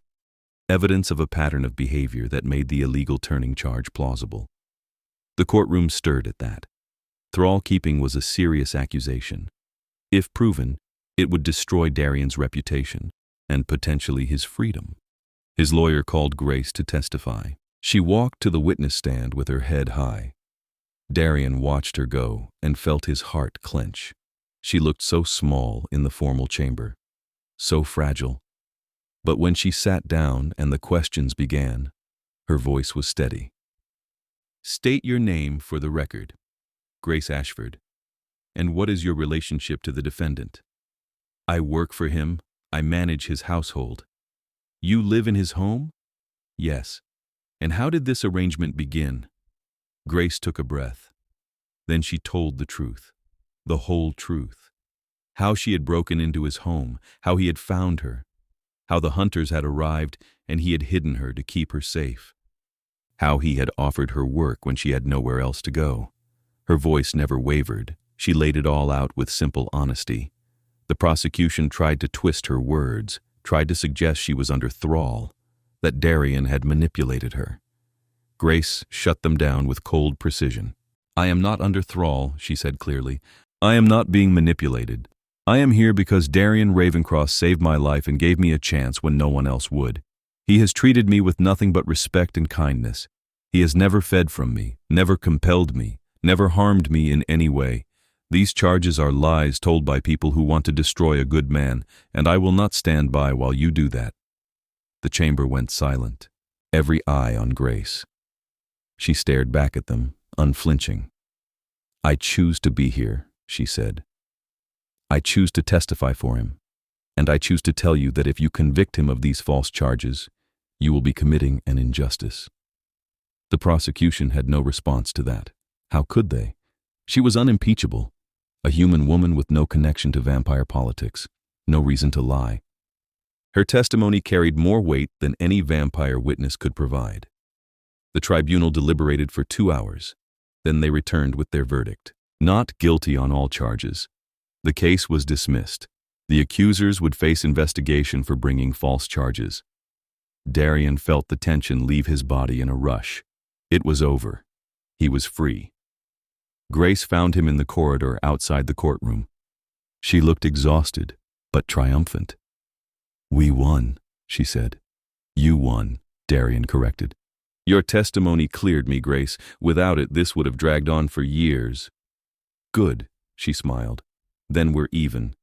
Evidence of a pattern of behavior that made the illegal turning charge plausible. The courtroom stirred at that. Thrall keeping was a serious accusation. If proven, it would destroy Darian's reputation and potentially his freedom. His lawyer called Grace to testify. She walked to the witness stand with her head high. Darian watched her go and felt his heart clench. She looked so small in the formal chamber, so fragile. But when she sat down and the questions began, her voice was steady. "State your name for the record." "Grace Ashford." "And what is your relationship to the defendant?" "I work for him. I manage his household." "You live in his home?" "Yes." "And how did this arrangement begin?" Grace took a breath. Then she told the truth, the whole truth. How she had broken into his home, how he had found her, how the hunters had arrived and he had hidden her to keep her safe, how he had offered her work when she had nowhere else to go. Her voice never wavered. She laid it all out with simple honesty. The prosecution tried to twist her words, tried to suggest she was under thrall, that Darian had manipulated her. Grace shut them down with cold precision. "I am not under thrall," she said clearly. "I am not being manipulated. I am here because Darian Ravencross saved my life and gave me a chance when no one else would. He has treated me with nothing but respect and kindness. He has never fed from me, never compelled me, never harmed me in any way. These charges are lies told by people who want to destroy a good man, and I will not stand by while you do that." The chamber went silent, every eye on Grace. She stared back at them, unflinching. I choose to be here, she said. I choose to testify for him, and I choose to tell you that if you convict him of these false charges, you will be committing an injustice. The prosecution had no response to that. How could they? She was unimpeachable, a human woman with no connection to vampire politics, no reason to lie. Her testimony carried more weight than any vampire witness could provide. The tribunal deliberated for 2 hours. Then they returned with their verdict. Not guilty on all charges. The case was dismissed. The accusers would face investigation for bringing false charges. Darian felt the tension leave his body in a rush. It was over. He was free. Grace found him in the corridor outside the courtroom. She looked exhausted, but triumphant. We won, she said. You won, Darian corrected. Your testimony cleared me, Grace. Without it, this would have dragged on for years. Good, she smiled. Then we're even.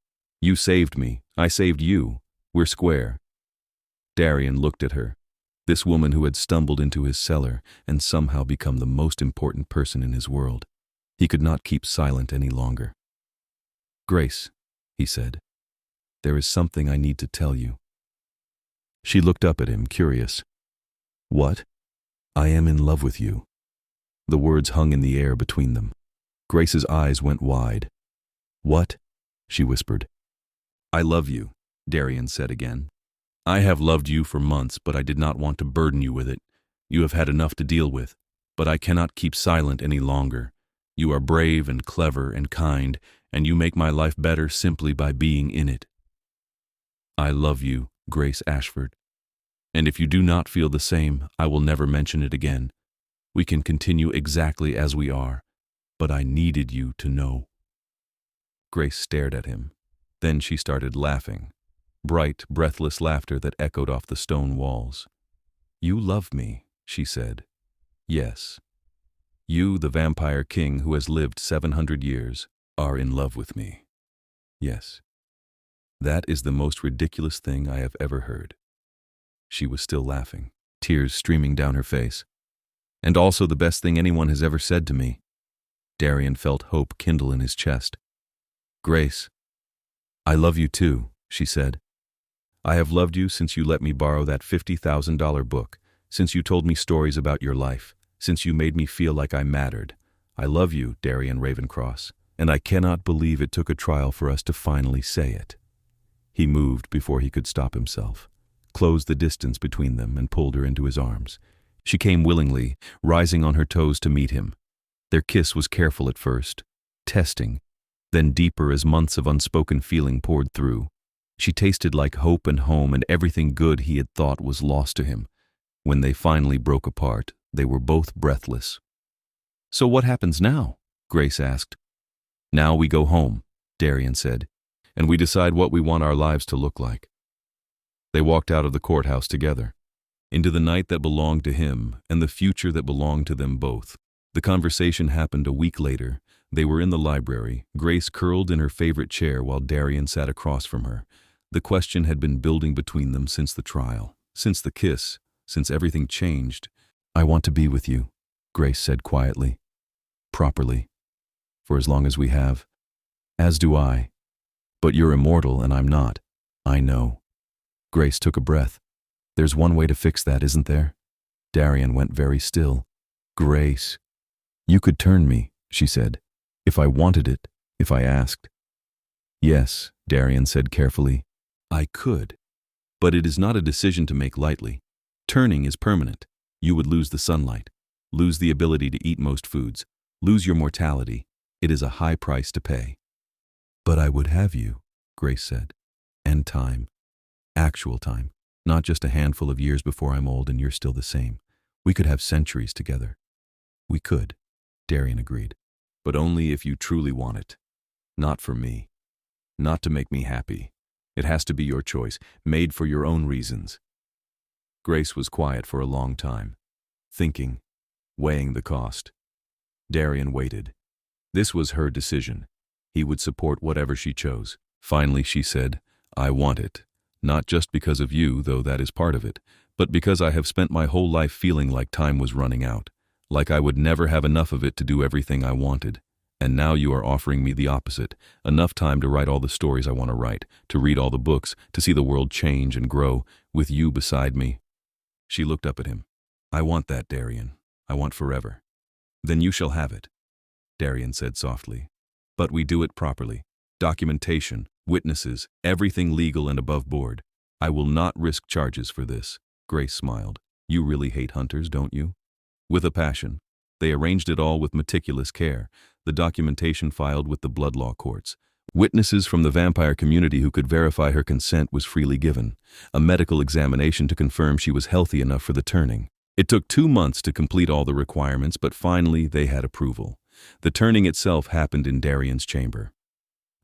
You saved me. I saved you. We're square. Darian looked at her. This woman who had stumbled into his cellar and somehow become the most important person in his world. He could not keep silent any longer. Grace, he said, there is something I need to tell you. She looked up at him, curious. What? I am in love with you. The words hung in the air between them. Grace's eyes went wide. What? She whispered. I love you, Darian said again. I have loved you for months, but I did not want to burden you with it. You have had enough to deal with, but I cannot keep silent any longer. You are brave and clever and kind, and you make my life better simply by being in it. I love you, Grace Ashford. And if you do not feel the same, I will never mention it again. We can continue exactly as we are, but I needed you to know. Grace stared at him. Then she started laughing. Bright, breathless laughter that echoed off the stone walls. You love me, she said. Yes. You, the vampire king who has lived 700 years, are in love with me. Yes. That is the most ridiculous thing I have ever heard. She was still laughing, tears streaming down her face. And also the best thing anyone has ever said to me. Darian felt hope kindle in his chest. Grace, I love you too, she said. I have loved you since you let me borrow that $50,000 book, since you told me stories about your life, since you made me feel like I mattered. I love you, Darian Ravencross, and I cannot believe it took a trial for us to finally say it. He moved before he could stop himself, closed the distance between them, and pulled her into his arms. She came willingly, rising on her toes to meet him. Their kiss was careful at first, testing, then deeper as months of unspoken feeling poured through. She tasted like hope and home, and everything good he had thought was lost to him. When they finally broke apart, they were both breathless. So what happens now? Grace asked. Now we go home, Darian said, and we decide what we want our lives to look like. They walked out of the courthouse together, into the night that belonged to him and the future that belonged to them both. The conversation happened a week later. They were in the library, Grace curled in her favorite chair while Darian sat across from her. The question had been building between them since the trial, since the kiss, since everything changed. I want to be with you, Grace said quietly. Properly. For as long as we have. As do I. But you're immortal and I'm not. I know. Grace took a breath. There's one way to fix that, isn't there? Darian went very still. Grace. You could turn me, she said. If I wanted it, if I asked. Yes, Darian said carefully. I could. But it is not a decision to make lightly. Turning is permanent. You would lose the sunlight, lose the ability to eat most foods, lose your mortality. It is a high price to pay. But I would have you, Grace said. And time. Actual time. Not just a handful of years before I'm old and you're still the same. We could have centuries together. We could, Darian agreed. But only if you truly want it. Not for me. Not to make me happy. It has to be your choice, made for your own reasons. Grace was quiet for a long time, thinking, weighing the cost. Darian waited. This was her decision. He would support whatever she chose. Finally, she said, I want it. Not just because of you, though that is part of it, but because I have spent my whole life feeling like time was running out, like I would never have enough of it to do everything I wanted. And now you are offering me the opposite. Enough time to write all the stories I want to write, to read all the books, to see the world change and grow, with you beside me. She looked up at him. I want that, Darian. I want forever. Then you shall have it, Darian said softly. But we do it properly. Documentation, witnesses, everything legal and above board. I will not risk charges for this. Grace smiled. You really hate hunters, don't you? With a passion. They arranged it all with meticulous care. The documentation filed with the blood law courts. Witnesses from the vampire community who could verify her consent was freely given. A medical examination to confirm she was healthy enough for the turning. It took 2 months to complete all the requirements, but finally they had approval. The turning itself happened in Darian's chamber.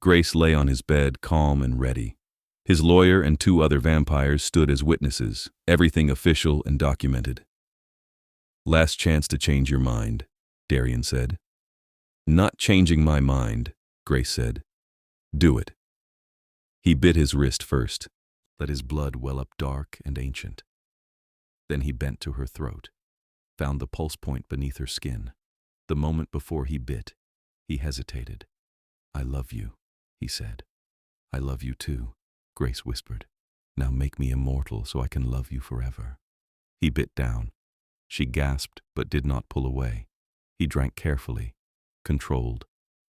Grace lay on his bed, calm and ready. His lawyer and 2 other vampires stood as witnesses, everything official and documented. Last chance to change your mind, Darian said. Not changing my mind, Grace said. Do it. He bit his wrist first, let his blood well up dark and ancient. Then he bent to her throat, found the pulse point beneath her skin. The moment before he bit, he hesitated. I love you, he said. I love you too, Grace whispered. Now make me immortal so I can love you forever. He bit down. She gasped but did not pull away. He drank carefully, controlled,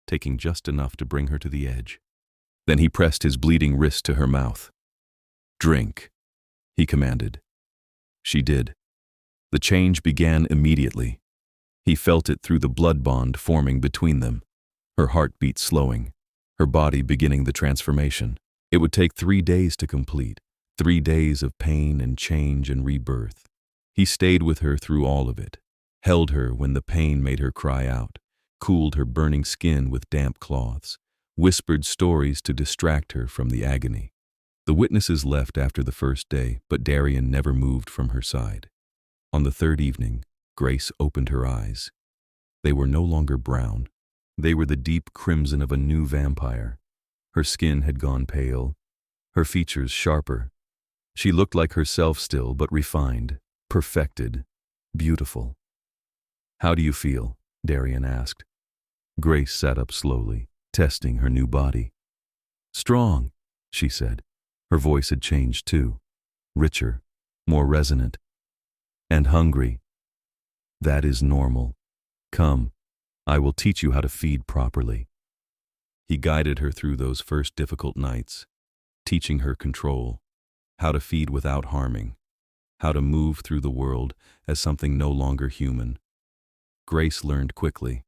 taking just enough to bring her to the edge. Then he pressed his bleeding wrist to her mouth. Drink, he commanded. She did. The change began immediately. He felt it through the blood bond forming between them, her heartbeat slowing, her body beginning the transformation. It would take 3 days to complete, 3 days of pain and change and rebirth. He stayed with her through all of it, held her when the pain made her cry out, cooled her burning skin with damp cloths, whispered stories to distract her from the agony. The witnesses left after the first day, but Darian never moved from her side. On the 3rd evening, Grace opened her eyes. They were no longer brown. They were the deep crimson of a new vampire. Her skin had gone pale, her features sharper. She looked like herself still, but refined, perfected, beautiful. How do you feel? Darian asked. Grace sat up slowly, testing her new body. Strong, she said. Her voice had changed too, richer, more resonant. And hungry. That is normal. Come, I will teach you how to feed properly. He guided her through those first difficult nights, teaching her control, how to feed without harming, how to move through the world as something no longer human. Grace learned quickly.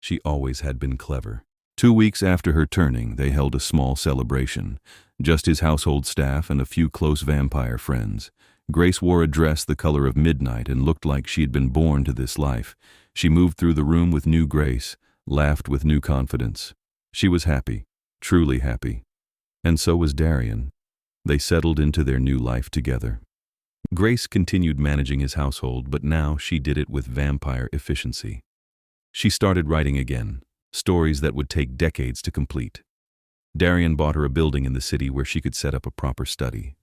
She always had been clever. 2 weeks after her turning, they held a small celebration, just his household staff and a few close vampire friends. Grace wore a dress the color of midnight and looked like she had been born to this life. She moved through the room with new grace, laughed with new confidence. She was happy, truly happy. And so was Darian. They settled into their new life together. Grace continued managing his household, but now she did it with vampire efficiency. She started writing again, stories that would take decades to complete. Darian bought her a building in the city where she could set up a proper study.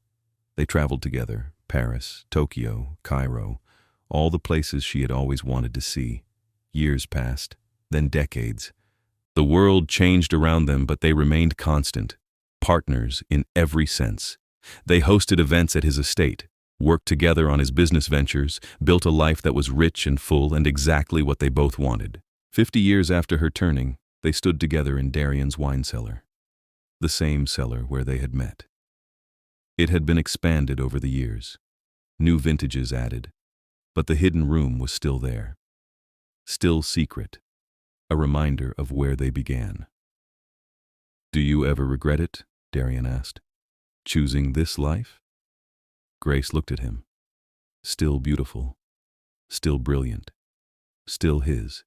They traveled together, Paris, Tokyo, Cairo, all the places she had always wanted to see. Years passed, then decades. The world changed around them, but they remained constant, partners in every sense. They hosted events at his estate, worked together on his business ventures, built a life that was rich and full and exactly what they both wanted. 50 years after her turning, they stood together in Darian's wine cellar, the same cellar where they had met. It had been expanded over the years, new vintages added, but the hidden room was still there, still secret, a reminder of where they began. Do you ever regret it? Darian asked. Choosing this life? Grace looked at him. Still beautiful, still brilliant, still his.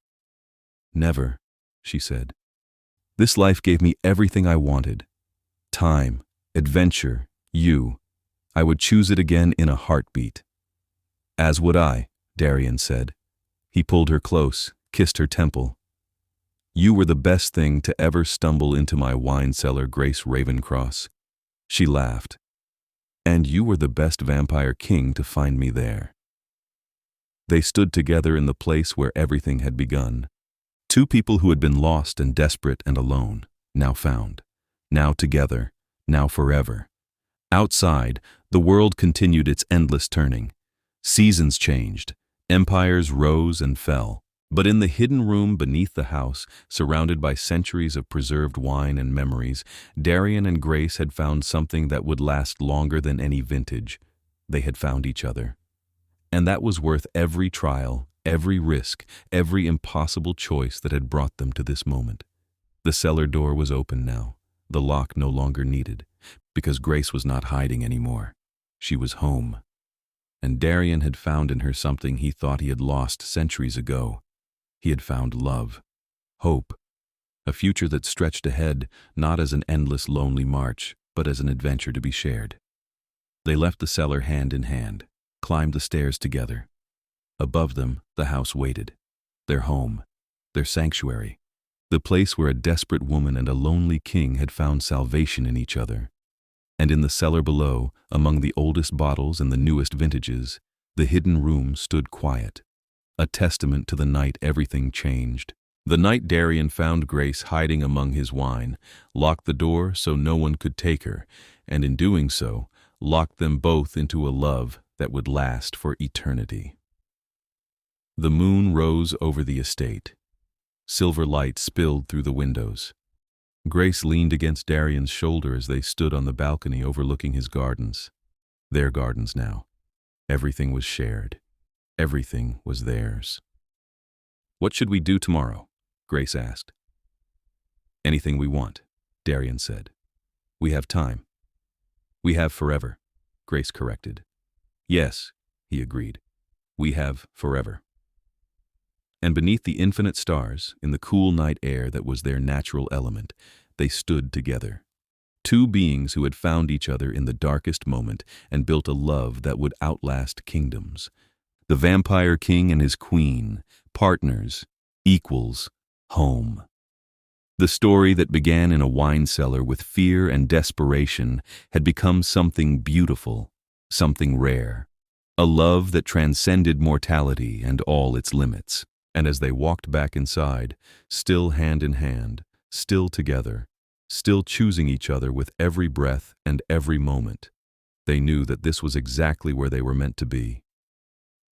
Never, she said. This life gave me everything I wanted. Time, adventure, you. I would choose it again in a heartbeat. As would I, Darian said. He pulled her close, kissed her temple. You were the best thing to ever stumble into my wine cellar, Grace Ravencross. She laughed. And you were the best vampire king to find me there. They stood together in the place where everything had begun, Two people who had been lost and desperate and alone, now found, now together, now forever. Outside, the world continued its endless turning. Seasons changed, empires rose and fell. But in the hidden room beneath the house, surrounded by centuries of preserved wine and memories, Darian and Grace had found something that would last longer than any vintage. They had found each other. And that was worth every trial, every risk, every impossible choice that had brought them to this moment. The cellar door was open now, the lock no longer needed, because Grace was not hiding anymore. She was home. And Darian had found in her something he thought he had lost centuries ago. He had found love, hope, a future that stretched ahead not as an endless lonely march, but as an adventure to be shared. They left the cellar hand in hand, climbed the stairs together. Above them, the house waited, their home, their sanctuary, the place where a desperate woman and a lonely king had found salvation in each other. And in the cellar below, among the oldest bottles and the newest vintages, the hidden room stood quiet, a testament to the night everything changed. The night Darian found Grace hiding among his wine, locked the door so no one could take her, and in doing so, locked them both into a love that would last for eternity. The moon rose over the estate. Silver light spilled through the windows. Grace leaned against Darian's shoulder as they stood on the balcony overlooking his gardens. Their gardens now. Everything was shared. Everything was theirs. "What should we do tomorrow?" Grace asked. "Anything we want," Darian said. "We have time." "We have forever," Grace corrected. "Yes," he agreed. "We have forever." And beneath the infinite stars, in the cool night air that was their natural element, they stood together. Two beings who had found each other in the darkest moment and built a love that would outlast kingdoms. The vampire king and his queen, partners, equals, home. The story that began in a wine cellar with fear and desperation had become something beautiful, something rare, a love that transcended mortality and all its limits. And as they walked back inside, still hand in hand, still together, still choosing each other with every breath and every moment, they knew that this was exactly where they were meant to be.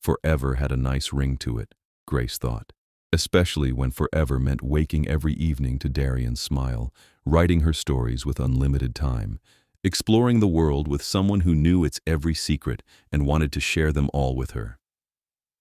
Forever had a nice ring to it, Grace thought, especially when forever meant waking every evening to Darian's smile, writing her stories with unlimited time, exploring the world with someone who knew its every secret and wanted to share them all with her.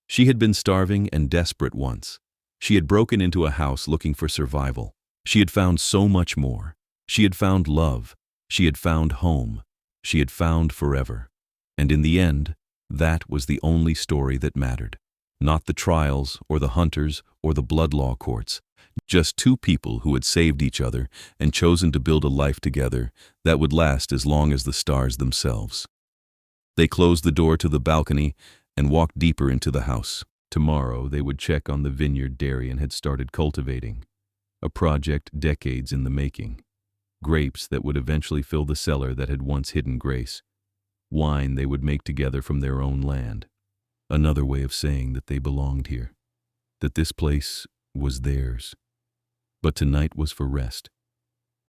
She had been starving and desperate once. She had broken into a house looking for survival. She had found so much more. She had found love. She had found home. She had found forever. And in the end, that was the only story that mattered. Not the trials or the hunters or the blood law courts. Just two people who had saved each other and chosen to build a life together that would last as long as the stars themselves. They closed the door to the balcony and walked deeper into the house. Tomorrow they would check on the vineyard Darian had started cultivating, a project decades in the making. Grapes that would eventually fill the cellar that had once hidden Grace. Wine they would make together from their own land. Another way of saying that they belonged here, that this place was theirs. But tonight was for rest,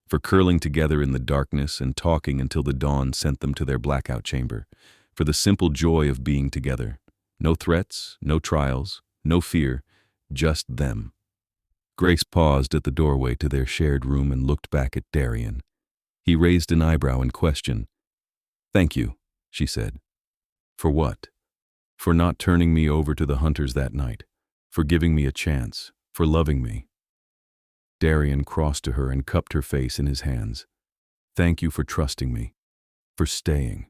for curling together in the darkness and talking until the dawn sent them to their blackout chamber, for the simple joy of being together. No threats, no trials, no fear, just them. Grace paused at the doorway to their shared room and looked back at Darian. He raised an eyebrow in question. "Thank you," she said. "For what?" "For not turning me over to the hunters that night, for giving me a chance, for loving me." Darian crossed to her and cupped her face in his hands. "Thank you for trusting me, for staying,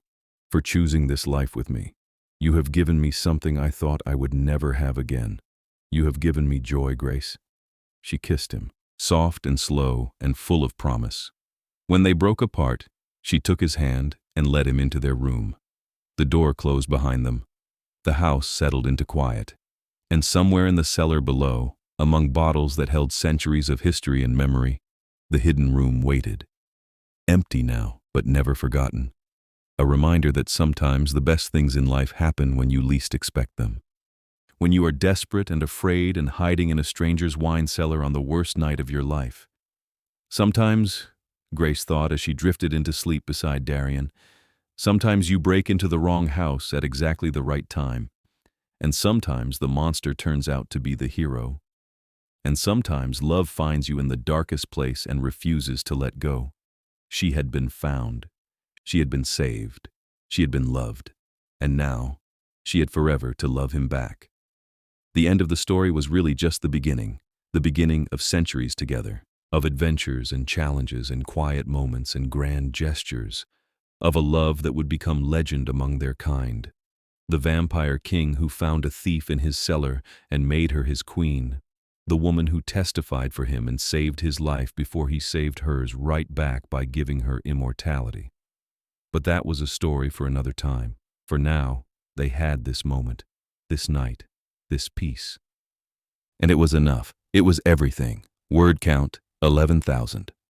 for choosing this life with me. You have given me something I thought I would never have again. You have given me joy, Grace." She kissed him, soft and slow and full of promise. When they broke apart, she took his hand and led him into their room. The door closed behind them. The house settled into quiet. And somewhere in the cellar below, among bottles that held centuries of history and memory, the hidden room waited. Empty now, but never forgotten. A reminder that sometimes the best things in life happen when you least expect them. when you are desperate and afraid and hiding in a stranger's wine cellar on the worst night of your life. Sometimes, Grace thought as she drifted into sleep beside Darian, sometimes you break into the wrong house at exactly the right time. And sometimes the monster turns out to be the hero. And sometimes love finds you in the darkest place and refuses to let go. She had been found. She had been saved. She had been loved. And now, she had forever to love him back. The end of the story was really just the beginning of centuries together, of adventures and challenges and quiet moments and grand gestures, of a love that would become legend among their kind. The vampire king who found a thief in his cellar and made her his queen. The woman who testified for him and saved his life before he saved hers right back by giving her immortality. But that was a story for another time. For now, they had this moment, this night, this peace. And it was enough. It was everything. Word count, 11,000.